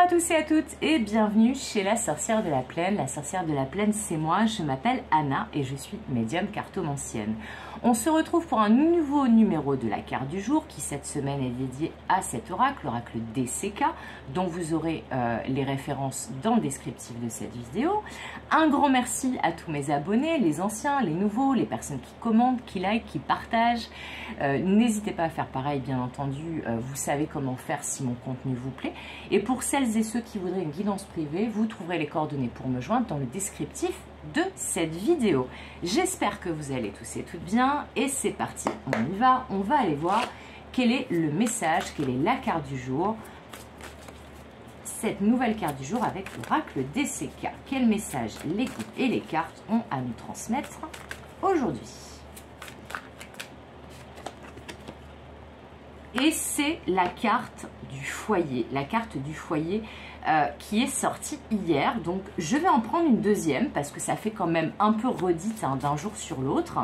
à tous et à toutes et bienvenue chez la sorcière de la plaine. La sorcière de la plaine, c'est moi, je m'appelle Anna et je suis médium cartomancienne. On se retrouve pour un nouveau numéro de la carte du jour qui cette semaine est dédié à cet oracle, l'oracle DCK, dont vous aurez les références dans le descriptif de cette vidéo. Un grand merci à tous mes abonnés, les anciens, les nouveaux, les personnes qui commentent, qui likent, qui partagent. N'hésitez pas à faire pareil, bien entendu, vous savez comment faire si mon contenu vous plaît. Et pour celles et ceux qui voudraient une guidance privée, vous trouverez les coordonnées pour me joindre dans le descriptif de cette vidéo. J'espère que vous allez tous et toutes bien et c'est parti, on y va, on va aller voir quel est le message, quelle est la carte du jour, cette nouvelle carte du jour avec l'oracle DCK. Quel message les groupes et les cartes ont à nous transmettre aujourd'hui. Et c'est la carte du foyer, qui est sortie hier. Donc je vais en prendre une deuxième parce que ça fait quand même un peu redite d'un jour sur l'autre.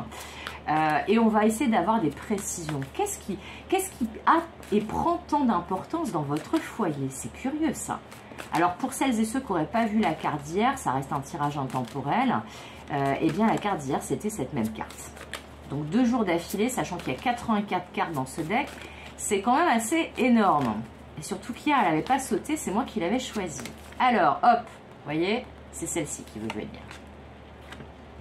Et on va essayer d'avoir des précisions. Qu'est-ce qui a et prend tant d'importance dans votre foyer? C'est curieux ça. Alors pour celles et ceux qui n'auraient pas vu la carte d'hier, ça reste un tirage intemporel. Et bien la carte d'hier, c'était cette même carte. Donc 2 jours d'affilée, sachant qu'il y a 84 cartes dans ce deck. C'est quand même assez énorme. Et surtout qu'hier, elle n'avait pas sauté, c'est moi qui l'avais choisi. Alors, hop, vous voyez, c'est celle-ci qui veut venir.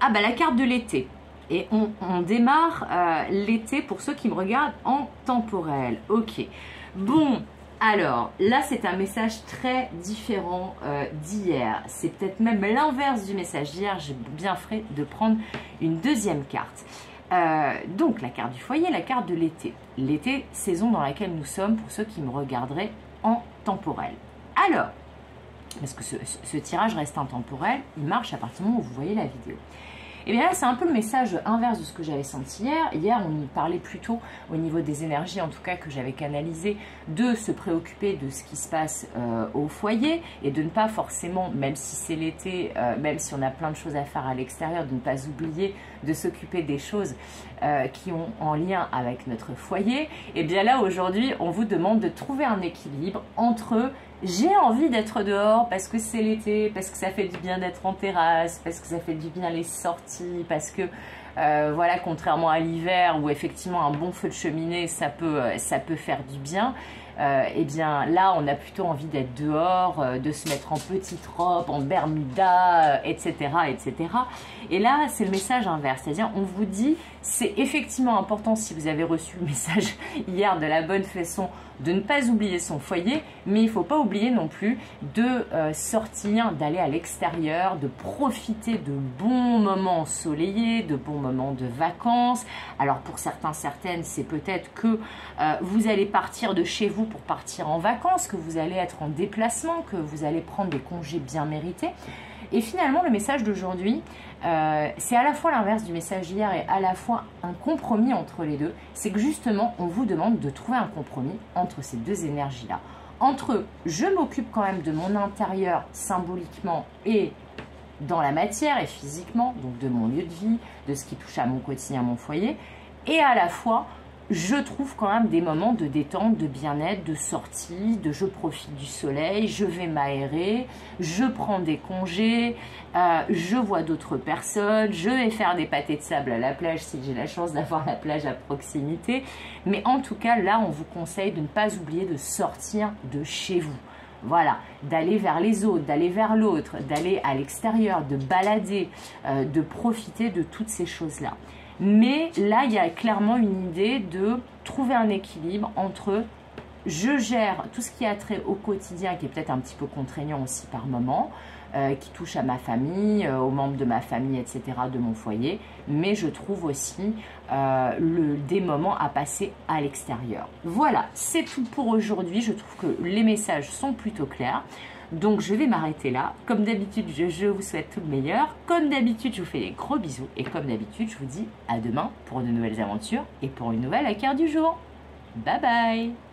Ah bah la carte de l'été. Et on démarre l'été pour ceux qui me regardent en temporel. Ok. Bon, alors, là c'est un message très différent d'hier. C'est peut-être même l'inverse du message d'hier. J'ai bien fait de prendre une deuxième carte. Donc la carte du foyer, la carte de l'été. L'été, saison dans laquelle nous sommes pour ceux qui me regarderaient en temporel. Alors, parce que ce tirage reste intemporel, il marche à partir du moment où vous voyez la vidéo. Et bien là, c'est un peu le message inverse de ce que j'avais senti hier. Hier, on y parlait plutôt au niveau des énergies, en tout cas que j'avais canalisé, de se préoccuper de ce qui se passe au foyer et de ne pas forcément, même si c'est l'été, même si on a plein de choses à faire à l'extérieur, de ne pas oublier de s'occuper des choses qui ont en lien avec notre foyer. Et bien là, aujourd'hui, on vous demande de trouver un équilibre entre j'ai envie d'être dehors parce que c'est l'été, parce que ça fait du bien d'être en terrasse, parce que ça fait du bien les sorties, parce que voilà, contrairement à l'hiver où effectivement un bon feu de cheminée ça peut faire du bien. Eh bien là on a plutôt envie d'être dehors, de se mettre en petite robe, en bermuda, etc., etc. Et là c'est le message inverse, c'est-à-dire on vous dit c'est effectivement important, si vous avez reçu le message hier de la bonne façon, de ne pas oublier son foyer, mais il ne faut pas oublier non plus de sortir, d'aller à l'extérieur, de profiter de bons moments ensoleillés, de bons moments de vacances. Alors pour certains, certaines, c'est peut-être que vous allez partir de chez vous pour partir en vacances, que vous allez être en déplacement, que vous allez prendre des congés bien mérités. Et finalement, le message d'aujourd'hui, c'est à la fois l'inverse du message d'hier et à la fois un compromis entre les deux. C'est que justement, on vous demande de trouver un compromis entre ces deux énergies-là. Entre je m'occupe quand même de mon intérieur symboliquement et dans la matière et physiquement, donc de mon lieu de vie, de ce qui touche à mon quotidien, mon foyer, et à la fois je trouve quand même des moments de détente, de bien-être, de sortie, de je profite du soleil, je vais m'aérer, je prends des congés, je vois d'autres personnes, je vais faire des pâtés de sable à la plage si j'ai la chance d'avoir la plage à proximité. Mais en tout cas, là, on vous conseille de ne pas oublier de sortir de chez vous. Voilà, d'aller vers les autres, d'aller vers l'autre, d'aller à l'extérieur, de balader, de profiter de toutes ces choses-là. Mais là, il y a clairement une idée de trouver un équilibre entre je gère tout ce qui a trait au quotidien, qui est peut-être un petit peu contraignant aussi par moment, qui touche à ma famille, aux membres de ma famille, etc., de mon foyer, mais je trouve aussi des moments à passer à l'extérieur. Voilà, c'est tout pour aujourd'hui. Je trouve que les messages sont plutôt clairs. Donc je vais m'arrêter là. Comme d'habitude, je vous souhaite tout le meilleur. Comme d'habitude, je vous fais des gros bisous. Et comme d'habitude, je vous dis à demain pour de nouvelles aventures et pour une nouvelle carte du jour. Bye bye!